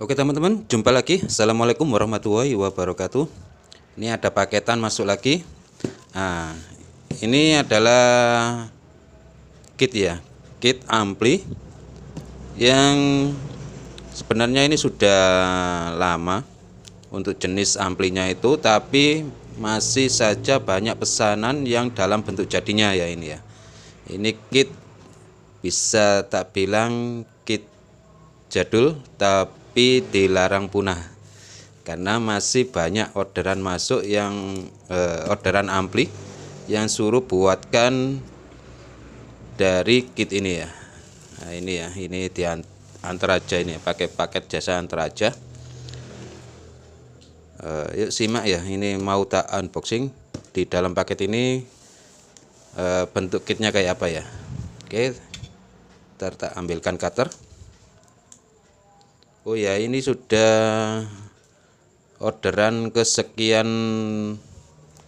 Oke teman-teman, jumpa lagi. Assalamualaikum warahmatullahi wabarakatuh. Ini ada paketan masuk lagi. Nah, ini adalah kit ya, kit ampli yang sebenarnya ini sudah lama untuk jenis amplinya itu, tapi masih saja banyak pesanan yang dalam bentuk jadinya ya ini ya. Ini kit bisa tak bilang kit jadul tapi dilarang punah karena masih banyak orderan masuk yang orderan ampli yang suruh buatkan dari kit ini ya. Nah ini ya, ini di Antaraja ini ya, pakai paket jasa Antaraja. Yuk simak ya, ini mau tak unboxing. Di dalam paket ini bentuk kitnya kayak apa ya. Oke, ntar tak ambilkan cutter. Oh ya, ini sudah orderan kesekian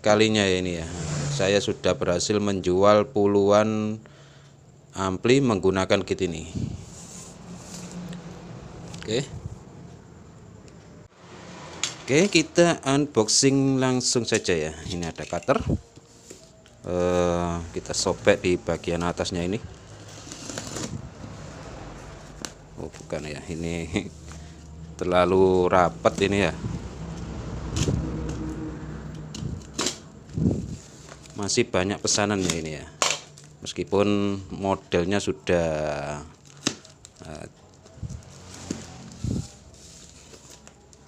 kalinya ya ini ya. Saya sudah berhasil menjual puluhan ampli menggunakan kit ini. Oke, kita unboxing langsung saja ya. Ini ada cutter. Kita sobek di bagian atasnya ini. Oh bukan ya, ini terlalu rapat ini ya. Masih banyak pesanannya ini ya, meskipun modelnya sudah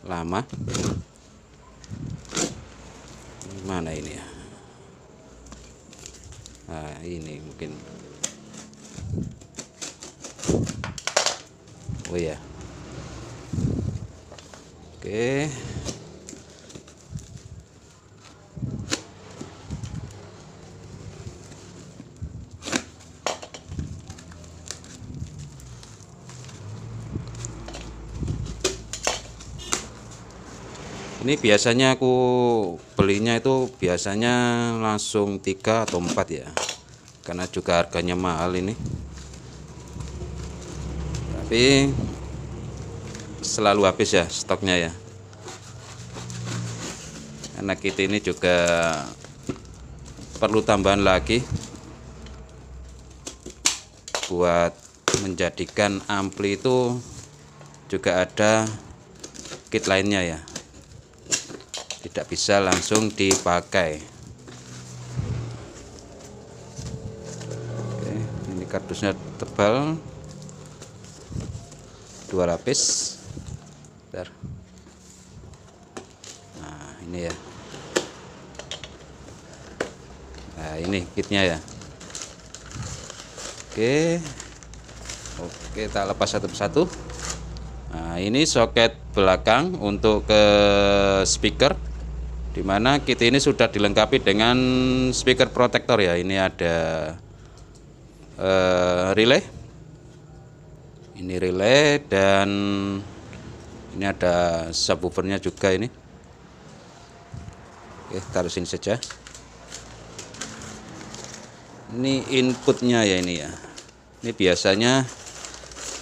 lama. Mana ini ya? Nah ini mungkin, oh ya, oke. Ini biasanya aku belinya itu biasanya langsung 3 atau 4 ya, karena juga harganya mahal ini, tapi selalu habis ya stoknya ya. Karena kit ini juga perlu tambahan lagi buat menjadikan ampli itu, juga ada kit lainnya ya, tidak bisa langsung dipakai. Oke, ini kardusnya tebal, 2 lapis. Bentar. Nah ini ya, nah ini kitnya ya. Oke, tak lepas satu persatu. Nah ini soket belakang untuk ke speaker, dimana kit ini sudah dilengkapi dengan speaker protector ya. Ini ada relay, ini relay, dan ini ada subwoofernya juga ini. Oke, taruh sini saja. Ini inputnya ya ini ya. Ini biasanya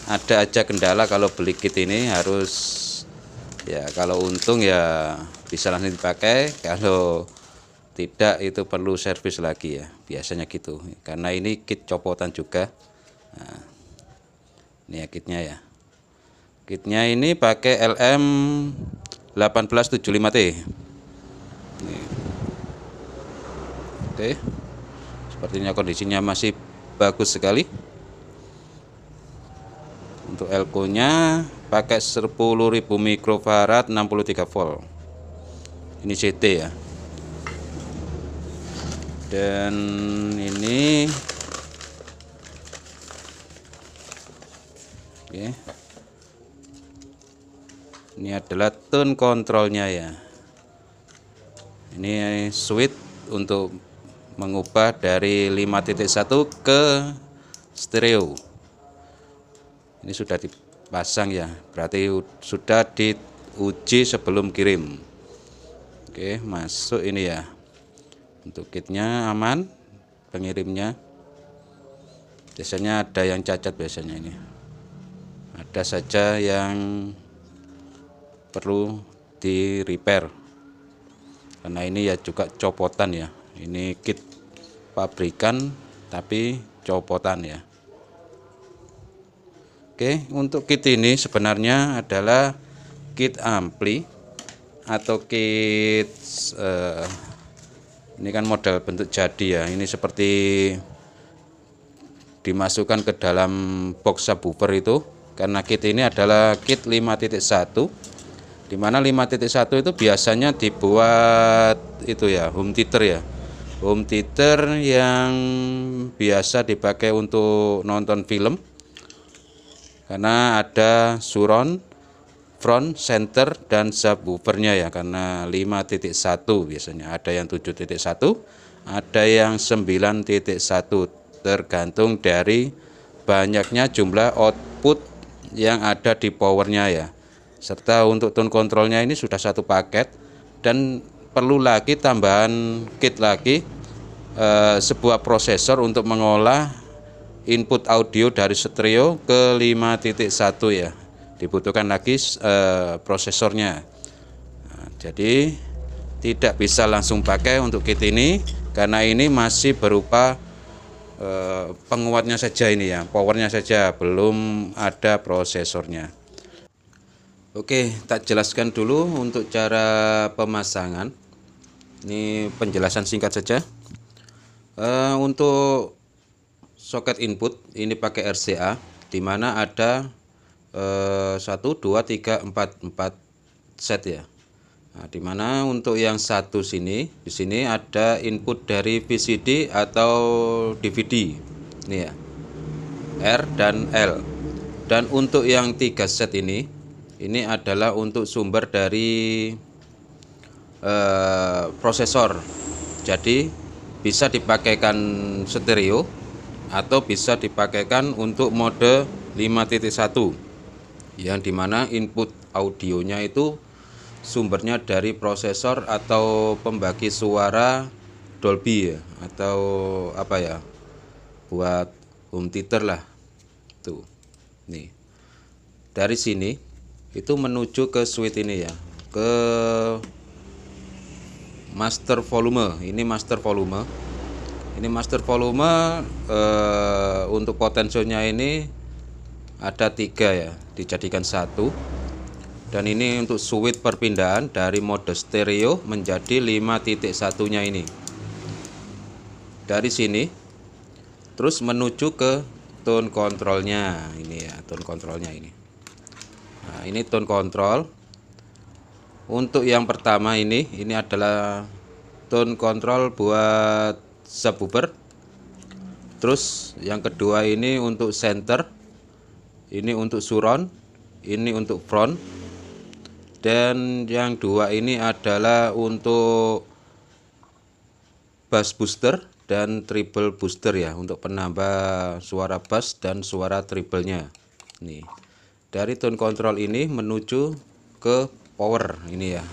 ada aja kendala kalau beli kit ini, harus ya, kalau untung ya bisa langsung dipakai, kalau tidak itu perlu servis lagi ya, biasanya gitu, karena ini kit copotan juga. Nah, ini ya kitnya ya. Kitnya ini pakai LM 1875T. Nih. Oke, sepertinya kondisinya masih bagus sekali. Untuk elko nya pakai 10.000 mikrofarad 63 volt. Ini CT ya. Dan ini oke. Ini adalah tone kontrolnya ya. Ini switch untuk mengubah dari 5.1 ke stereo. Ini sudah dipasang ya, berarti sudah diuji sebelum kirim. Oke, masuk ini ya. Untuk kitnya aman, pengirimnya biasanya ada yang cacat, biasanya ini ada saja yang perlu di repair, karena ini ya juga copotan ya, ini kit pabrikan tapi copotan ya. Oke, untuk kit ini sebenarnya adalah kit ampli atau kit ini kan model bentuk jadi ya. Ini seperti dimasukkan ke dalam box subwoofer itu, karena kit ini adalah kit 5.1, dimana 5.1 itu biasanya dibuat itu ya, home theater ya, home theater yang biasa dipakai untuk nonton film, karena ada surround, front, center, dan subwoofernya ya, karena 5.1 biasanya ada yang 7.1, ada yang 9.1, tergantung dari banyaknya jumlah output yang ada di powernya ya. Serta untuk tone controlnya ini sudah satu paket, dan perlu lagi tambahan kit lagi, sebuah prosesor untuk mengolah input audio dari stereo ke 5.1 ya. Dibutuhkan lagi prosesornya. Nah, jadi tidak bisa langsung pakai untuk kit ini, karena ini masih berupa penguatnya saja ini ya, powernya saja, belum ada prosesornya. Oke, tak jelaskan dulu untuk cara pemasangan. Ini penjelasan singkat saja. Untuk soket input ini pakai RCA, dimana ada 1, 2, 3, 4 set ya. Nah, dimana untuk yang satu di sini ada input dari VCD atau DVD ini ya, R dan L. Dan untuk yang 3 set ini adalah untuk sumber dari prosesor. Jadi bisa dipakaikan stereo atau bisa dipakaikan untuk mode 5.1, yang dimana input audionya itu sumbernya dari prosesor atau pembagi suara Dolby ya, atau apa ya, buat home theater lah tuh. Nih dari sini itu menuju ke switch ini ya, ke master volume. Ini master volume. Ini master volume, untuk potensionya ini ada 3 ya, dijadikan 1. Dan ini untuk switch perpindahan dari mode stereo menjadi 5.1-nya ini. Dari sini terus menuju ke tone controlnya ini ya, tone controlnya ini. Nah, ini tone control. Untuk yang pertama ini adalah tone control buat subwoofer. Terus yang kedua ini untuk center, ini untuk surround, ini untuk front, dan yang dua ini adalah untuk bass booster dan treble booster ya, untuk penambah suara bass dan suara treble-nya. Nih dari tone control ini menuju ke power ini ya.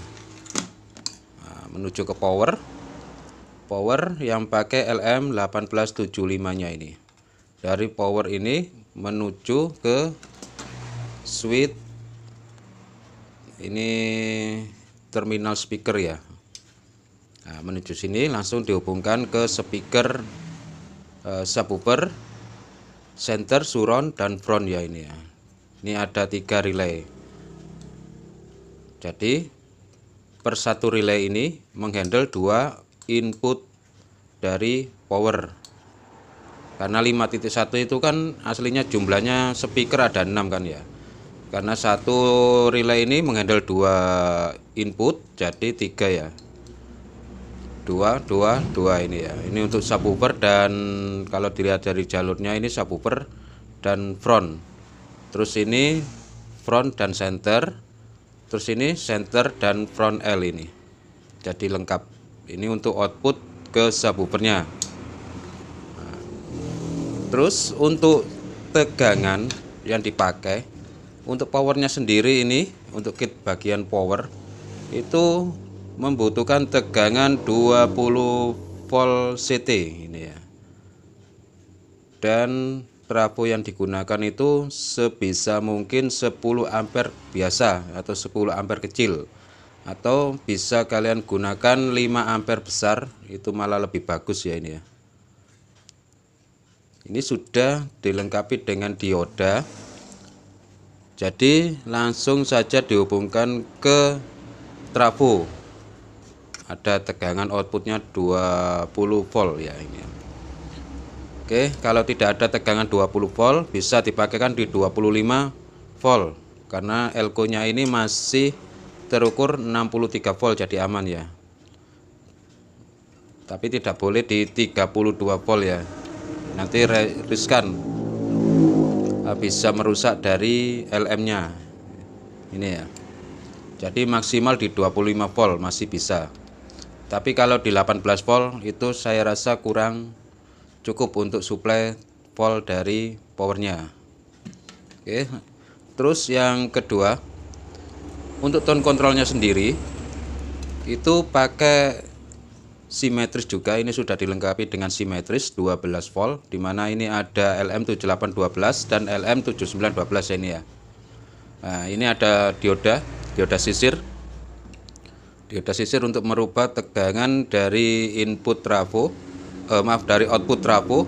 Nah, menuju ke power yang pakai LM1875-nya ini. Dari power ini menuju ke switch ini, terminal speaker ya. Nah, menuju sini langsung dihubungkan ke speaker subwoofer, center, surround, dan front ya ini ya. Ini ada 3 relay. Jadi per satu relay ini menghandle 2 input dari power, karena 5.1 itu kan aslinya jumlahnya speaker ada 6 kan ya, karena satu relay ini menghandle 2 input jadi 3 ya, 2 ini ya. Ini untuk subwoofer, dan kalau dilihat dari jalurnya ini subwoofer dan front, terus ini front dan center, terus ini center dan front L ini, jadi lengkap. Ini untuk output ke subwoofernya. Nah, terus untuk tegangan yang dipakai untuk powernya sendiri ini, untuk kit bagian power itu membutuhkan tegangan 20 volt CT ini ya. Dan trafo yang digunakan itu sebisa mungkin 10 ampere biasa atau 10 ampere kecil, atau bisa kalian gunakan 5 ampere besar, itu malah lebih bagus ya ini ya. Ini sudah dilengkapi dengan dioda, jadi langsung saja dihubungkan ke trafo. Ada tegangan outputnya 20 volt ya ini. Oke, kalau tidak ada tegangan 20 volt bisa dipakaikan di 25 volt karena elko nya ini masih terukur 63 volt, jadi aman ya. Tapi tidak boleh di 32 volt ya, nanti riskan, bisa merusak dari LM nya ini ya. Jadi maksimal di 25 volt masih bisa. Tapi kalau di 18 volt itu saya rasa kurang cukup untuk suplai volt dari powernya. Oke, terus yang kedua, untuk tone controlnya sendiri itu pakai simetris juga. Ini sudah dilengkapi dengan simetris 12 volt, dimana ini ada LM7812 dan LM7912 ini ya. Nah, ini ada dioda sisir. Dioda sisir untuk merubah tegangan dari input trafo, dari output trafo,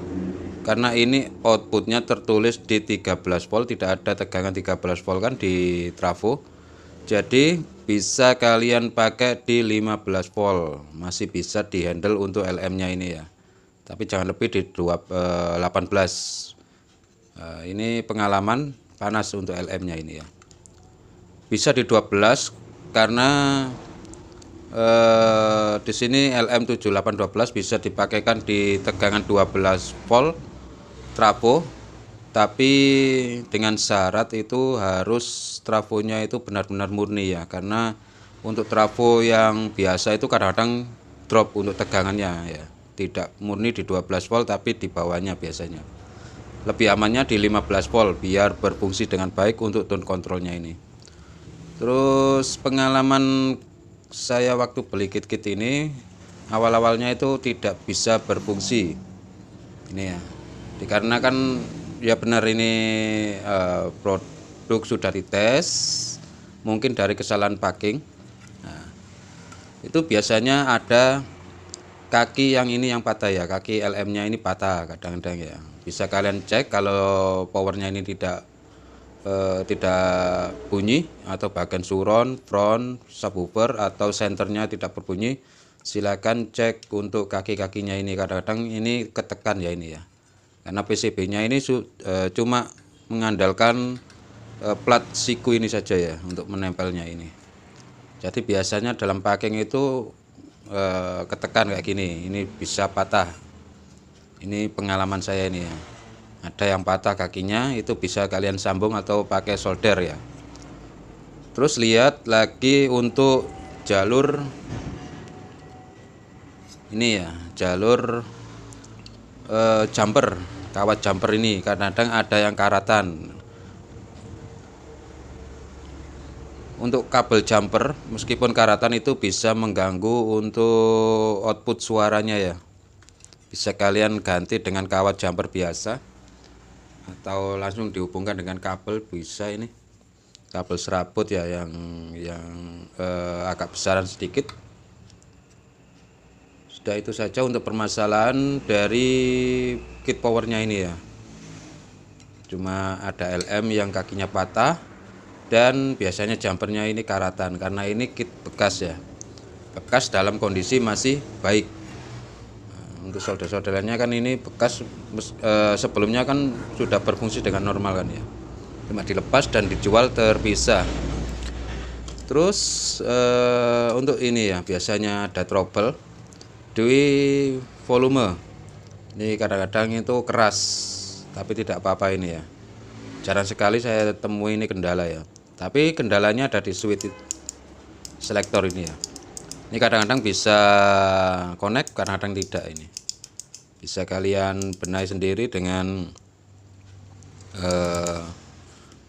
karena ini outputnya tertulis di 13 volt, tidak ada tegangan 13 volt kan di trafo. Jadi bisa kalian pakai di 15 volt, masih bisa dihandle untuk LM nya ini ya. Tapi jangan lebih di 18. Ini pengalaman panas untuk LM nya ini ya. Bisa di 12 karena di sini LM7812 bisa dipakaikan di tegangan 12 volt trafo, tapi dengan syarat itu harus trafonya itu benar-benar murni ya, karena untuk trafo yang biasa itu kadang-kadang drop untuk tegangannya ya, tidak murni di 12 volt tapi di bawahnya biasanya. Lebih amannya di 15 volt biar berfungsi dengan baik untuk tone controlnya ini. Terus pengalaman saya waktu beli kit-kit ini, awal-awalnya itu tidak bisa berfungsi ini ya, dikarenakan ya benar ini produk sudah dites, mungkin dari kesalahan packing. Nah, itu biasanya ada kaki yang ini yang patah ya, kaki LM nya ini patah kadang-kadang ya. Bisa kalian cek kalau powernya ini tidak bunyi, atau bagian surround, front, subwoofer atau senternya tidak berbunyi, silakan cek untuk kaki-kakinya ini. Kadang-kadang ini ketekan ya ini ya, karena PCB-nya ini cuma mengandalkan plat siku ini saja ya untuk menempelnya ini. Jadi biasanya dalam packing itu ketekan kayak gini, ini bisa patah. Ini pengalaman saya ini ya. Ada yang patah kakinya, itu bisa kalian sambung atau pakai solder ya. Terus lihat lagi untuk jalur ini ya, jalur jumper, kawat jumper ini kadang-kadang ada yang karatan. Untuk kabel jumper meskipun karatan itu bisa mengganggu untuk output suaranya ya. Bisa kalian ganti dengan kawat jumper biasa, atau langsung dihubungkan dengan kabel bisa, ini kabel serabut ya yang agak besaran sedikit. Sudah itu saja untuk permasalahan dari kit powernya ini ya. Cuma ada LM yang kakinya patah dan biasanya jumpernya ini karatan, karena ini kit bekas ya, bekas dalam kondisi masih baik. Untuk solder-solderannya kan ini bekas, sebelumnya kan sudah berfungsi dengan normal kan ya, cuma dilepas dan dijual terpisah. Terus untuk ini ya, biasanya ada trouble di volume ini, kadang-kadang itu keras tapi tidak apa-apa ini ya, jarang sekali saya temui ini kendala ya. Tapi kendalanya ada di switch selektor ini ya. Ini kadang-kadang bisa connect, kadang-kadang tidak. Ini bisa kalian benahi sendiri dengan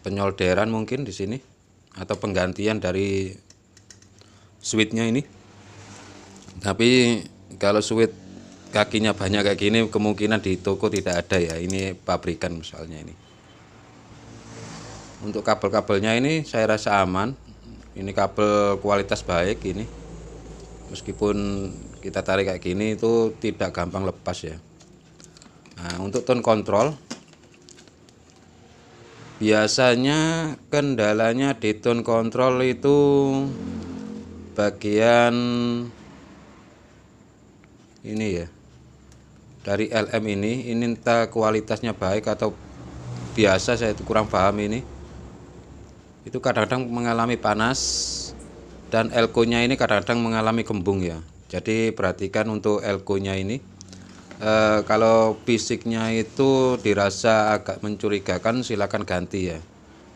penyolderan mungkin di sini, atau penggantian dari switchnya ini. Tapi kalau switch kakinya banyak kayak gini kemungkinan di toko tidak ada ya, ini pabrikan misalnya ini. Untuk kabel-kabelnya ini saya rasa aman, ini kabel kualitas baik ini, meskipun kita tarik kayak gini itu tidak gampang lepas ya. Nah, untuk tone control biasanya kendalanya di tone control itu bagian ini ya, dari LM ini entah kualitasnya baik atau biasa, saya itu kurang paham ini. Itu kadang-kadang mengalami panas dan elko-nya ini kadang-kadang mengalami kembung ya. Jadi perhatikan untuk elko-nya ini. Kalau fisiknya itu dirasa agak mencurigakan, silakan ganti ya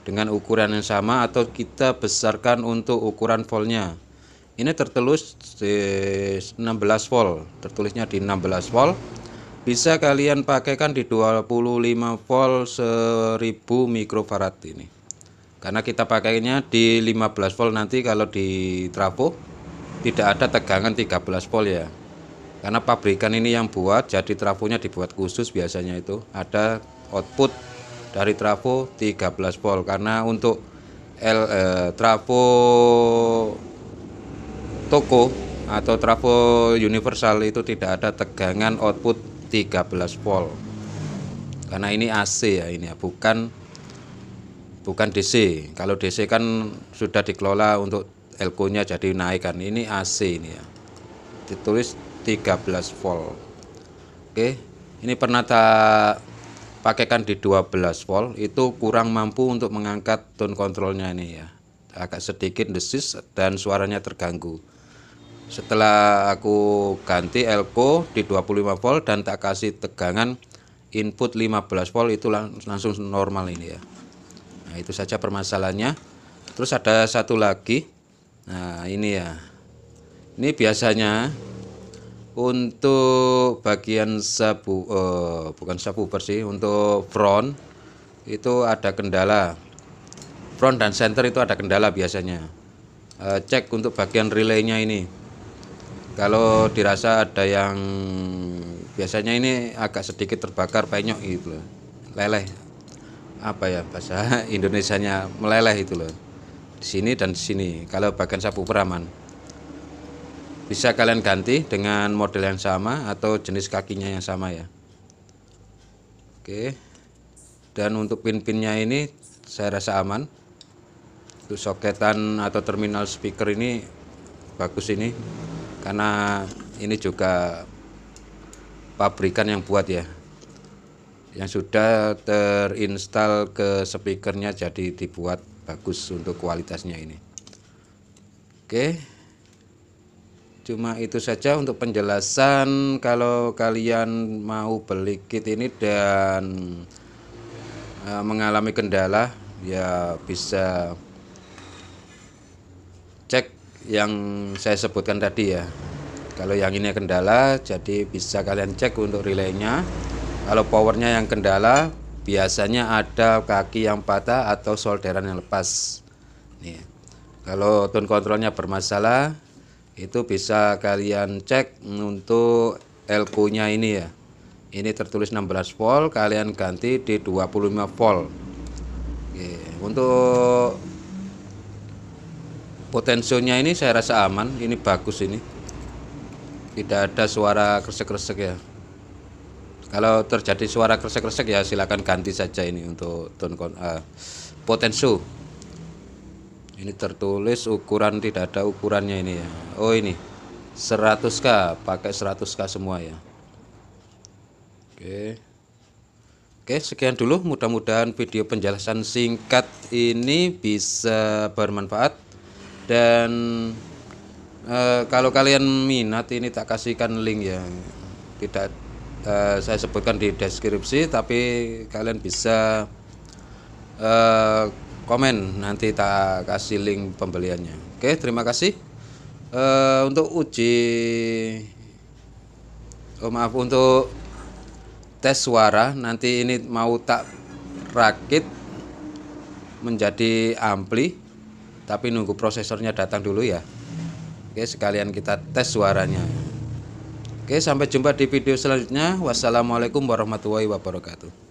dengan ukuran yang sama atau kita besarkan untuk ukuran voltnya. Ini tertulis di 16 volt, tertulisnya di 16 volt. Bisa kalian pakaikan di 25 volt 1000 mikrofarad ini. Karena kita pakainya di 15 volt, nanti kalau di trafo tidak ada tegangan 13 volt ya. Karena pabrikan ini yang buat, jadi trafonya dibuat khusus, biasanya itu ada output dari trafo 13 volt. Karena untuk trafo toko atau trafo universal itu tidak ada tegangan output 13 volt. Karena ini AC ya, ini ya, bukan DC. Kalau DC kan sudah dikelola untuk elko-nya jadi naik kan. Ini AC ini ya. Ditulis 13 volt. Oke, ini pernah tak pakaikan di 12 volt, itu kurang mampu untuk mengangkat tone controlnya ini ya. Agak sedikit desis dan suaranya terganggu. Setelah aku ganti elko di 25 volt dan tak kasih tegangan input 15 volt, itu langsung normal ini ya. Nah, itu saja permasalahannya. Terus ada satu lagi. Nah, ini ya. Ini biasanya untuk bagian bukan subwoofer sih, untuk front itu ada kendala. Front dan center itu ada kendala biasanya. Cek untuk bagian relaynya ini. Kalau dirasa ada yang biasanya ini agak sedikit terbakar, penyok gitu loh. Leleh. Apa ya bahasa Indonesianya, meleleh itu loh. Di sini dan di sini. Kalau bagian subwoofer aman. Bisa kalian ganti dengan model yang sama atau jenis kakinya yang sama ya. Oke. Dan untuk pin-pinnya ini saya rasa aman. Untuk soketan atau terminal speaker ini bagus ini, karena ini juga pabrikan yang buat ya, yang sudah terinstall ke speakernya, jadi dibuat bagus untuk kualitasnya ini. Oke. Cuma itu saja untuk penjelasan. Kalau kalian mau beli kit ini dan mengalami kendala ya, bisa cek yang saya sebutkan tadi ya. Kalau yang ini kendala, jadi bisa kalian cek untuk relaynya. Kalau powernya yang kendala, biasanya ada kaki yang patah atau solderan yang lepas nih. Kalau tone controlnya bermasalah, itu bisa kalian cek untuk elko-nya ini ya. Ini tertulis 16 volt, kalian ganti di 25 volt. Oke, untuk potensionya ini saya rasa aman, ini bagus ini. Tidak ada suara kresek-kresek ya. Kalau terjadi suara kresek-kresek ya silakan ganti saja ini untuk tone potensio. Ini tertulis ukuran, tidak ada ukurannya ini ya. Oh ini 100K, pakai 100K semua ya. Oke, sekian dulu. Mudah-mudahan video penjelasan singkat ini bisa bermanfaat. Dan kalau kalian minat, ini tak kasihkan link ya. Tidak saya sebutkan di deskripsi, tapi kalian bisa komen, nanti tak kasih link pembeliannya. Oke, terima kasih. Untuk untuk tes suara, nanti ini mau tak rakit menjadi ampli, tapi nunggu prosesornya datang dulu ya. Oke, sekalian kita tes suaranya. Oke, sampai jumpa di video selanjutnya. Wassalamualaikum warahmatullahi wabarakatuh.